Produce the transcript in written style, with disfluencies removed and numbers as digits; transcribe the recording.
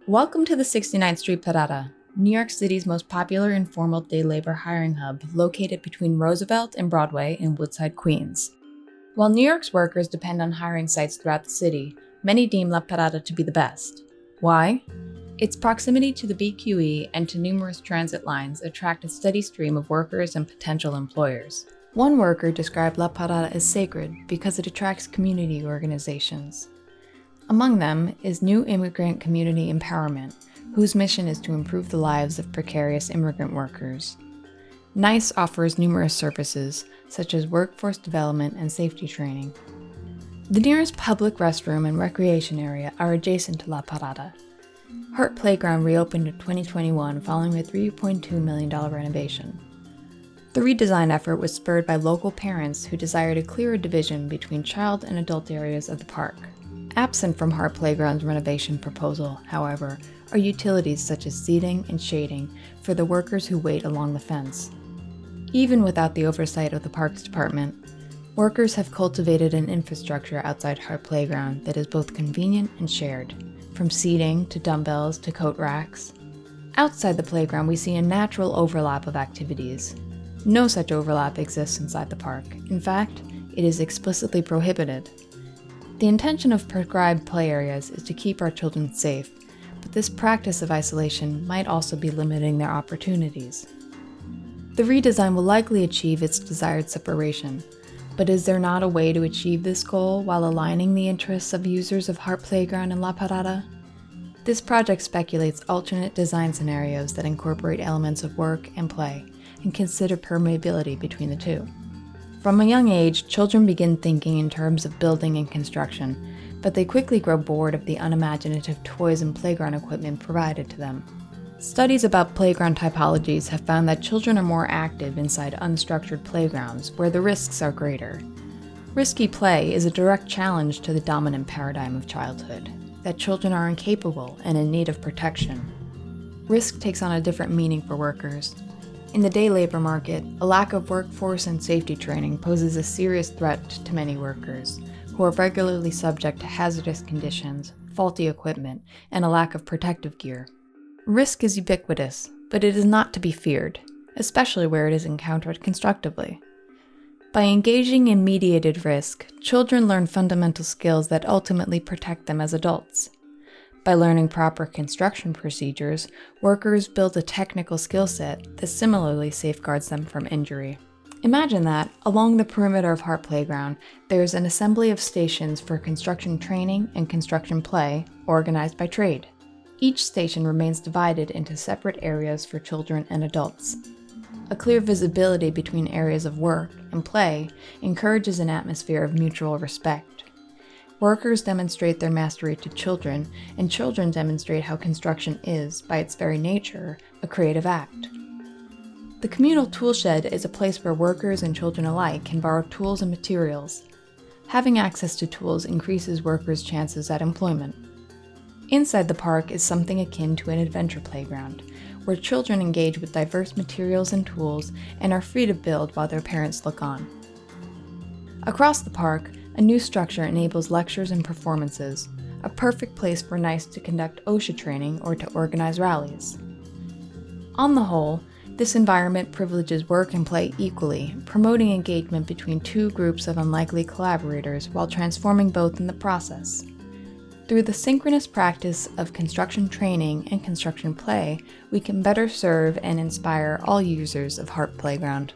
Welcome to the 69th Street Parada, New York City's most popular informal day labor hiring hub, located between Roosevelt and Broadway in Woodside, Queens. While New York's workers depend on hiring sites throughout the city, many deem La Parada to be the best. Why? Its proximity to the BQE and to numerous transit lines attract a steady stream of workers and potential employers. One worker described La Parada as sacred because it attracts community organizations. Among them is New Immigrant Community Empowerment, whose mission is to improve the lives of precarious immigrant workers. NICE offers numerous services, such as workforce development and safety training. The nearest public restroom and recreation area are adjacent to La Parada. Hart Playground reopened in 2021 following a $3.2 million renovation. The redesign effort was spurred by local parents who desired a clearer division between child and adult areas of the park. Absent from Hart Playground's renovation proposal, however, are utilities such as seating and shading for the workers who wait along the fence. Even without the oversight of the Parks Department, workers have cultivated an infrastructure outside Hart Playground that is both convenient and shared, from seating to dumbbells to coat racks. Outside the playground, we see a natural overlap of activities. No such overlap exists inside the park. In fact, it is explicitly prohibited. The intention of prescribed play areas is to keep our children safe, but this practice of isolation might also be limiting their opportunities. The redesign will likely achieve its desired separation, but is there not a way to achieve this goal while aligning the interests of users of Hart Playground and La Parada? This project speculates alternate design scenarios that incorporate elements of work and play, and consider permeability between the two. From a young age, children begin thinking in terms of building and construction, but they quickly grow bored of the unimaginative toys and playground equipment provided to them. Studies about playground typologies have found that children are more active inside unstructured playgrounds where the risks are greater. Risky play is a direct challenge to the dominant paradigm of childhood, that children are incapable and in need of protection. Risk takes on a different meaning for workers. In the day labor market, a lack of workforce and safety training poses a serious threat to many workers, who are regularly subject to hazardous conditions, faulty equipment, and a lack of protective gear. Risk is ubiquitous, but it is not to be feared, especially where it is encountered constructively. By engaging in mediated risk, children learn fundamental skills that ultimately protect them as adults. By learning proper construction procedures, workers build a technical skill set that similarly safeguards them from injury. Imagine that, along the perimeter of Hart Playground, there is an assembly of stations for construction training and construction play, organized by trade. Each station remains divided into separate areas for children and adults. A clear visibility between areas of work and play encourages an atmosphere of mutual respect. Workers demonstrate their mastery to children, and children demonstrate how construction is, by its very nature, a creative act. The communal tool shed is a place where workers and children alike can borrow tools and materials. Having access to tools increases workers' chances at employment. Inside the park is something akin to an adventure playground, where children engage with diverse materials and tools and are free to build while their parents look on. Across the park, a new structure enables lectures and performances, a perfect place for NICE to conduct OSHA training or to organize rallies. On the whole, this environment privileges work and play equally, promoting engagement between two groups of unlikely collaborators while transforming both in the process. Through the synchronous practice of construction training and construction play, we can better serve and inspire all users of Hart Playground.